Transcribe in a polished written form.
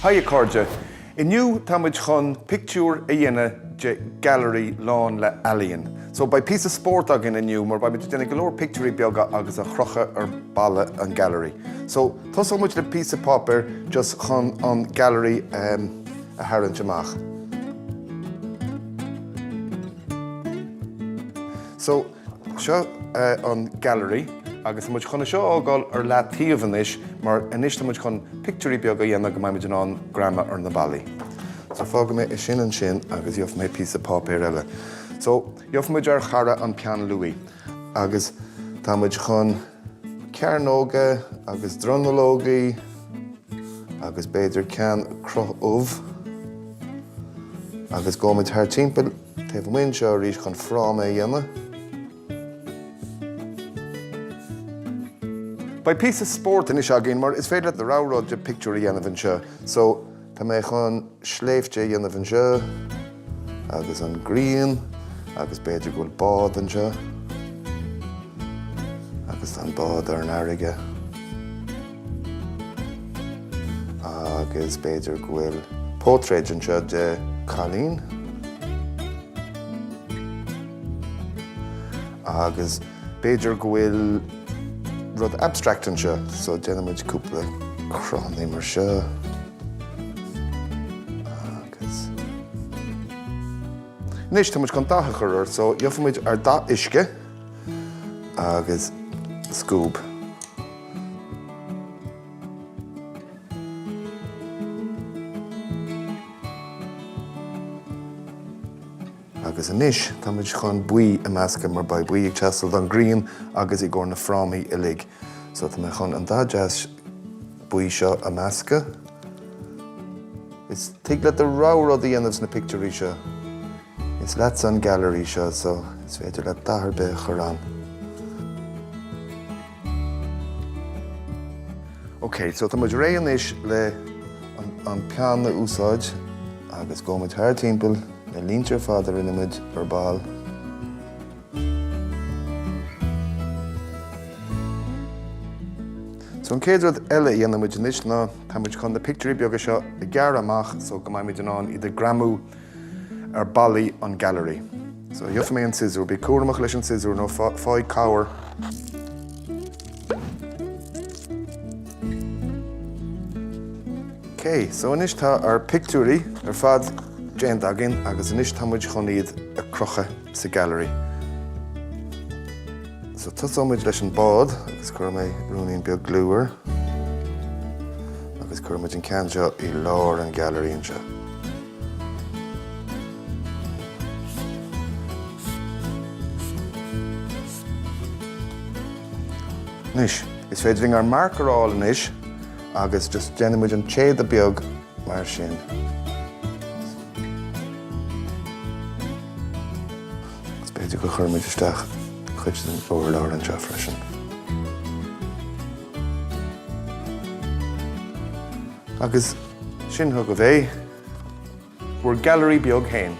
Hiya Cordia. Inniu támuid chun pictiúr a dhéanamh de Gailearaí lán le Ealaín. So by piece of sport agin inniu, mar by muid déanamh go leor pictiúrí beaga agus a chrucha ar balla an Gailearaí. So tá so muid le piece of paper just chun an Gailearaí a tharraingt amach. So seo an Gailearaí agus muid chuna seo ágáil ar leat taobhann is, mar inis muid chun pictiúrí beaga dhéanamh go mbeidh an grama ar na ballaí. So fága mé sin an sin agus dheoch mé piece of paper eile. So dheoch muid ar charra an pean luí agus tá muid chun cearnóga agus dronnalógaí agus beidir cean Cruthaitheacht agus gómuid thar timpeall taobh muin seo arís chun fráma a dhéanamh. By piece of sport in agin, mar is féidir le ráróid de pictiúr a dhéanamh anseo. So tá mé chun sléifte dhéanamh anseo agus an grian agus beidir goil bád anseo agus an bád ar an airige agus beidir goil portrait anseo de Ealaín agus beidir goil rud abstract anseo, so déanamh muid cúpla chránaí mar seo agus Nis tá muid chun dacha chuir, so dheoch muid ar dá uisce agus scúb. Agus inis tá muid chun buí a measca mar ba buí ag teastal an grian agus I gcóir na frámaí I lig. So tá muid chun an dá deas buí seo a measca. Is tuigh le a ráród a dhéanamh na pictiúrí seo. Is leat an Gailearaí seo, so is féidir le dahar be chorán. OK, so tá muid réan is le an pean na úsáid agus gómuid thar timpeall le líntear fada rinnemuid ar ball. So an céad rud eile dhéanamid inis ná tá muid chun na pictiúrí beaga seo I gcearr amach, so go mbeidh muid an idir gramú ar ballaí an Gailearaí. So dheoch mé an scissor, bí cuaireamach leis an scissor nó fáid cabhair. OK, so inis tá ar pictiúrí ar fad déan agin agus inis tá muid chun iad a crucha sa Gailearaí. So tusamid leis an bád agus chuir mé rúnaín beag glúir agus chuir muid an cean seo I lár an Gailearaí anseo. Nis, is féidir ar marcaráil inis agus just déanamid an chéad a beag mar sin. Is beidir go chuir muid isteach chuid an óirleabhar an seo freisin. Agus sin thug a bheith, bhuair Gailearaí beag hain.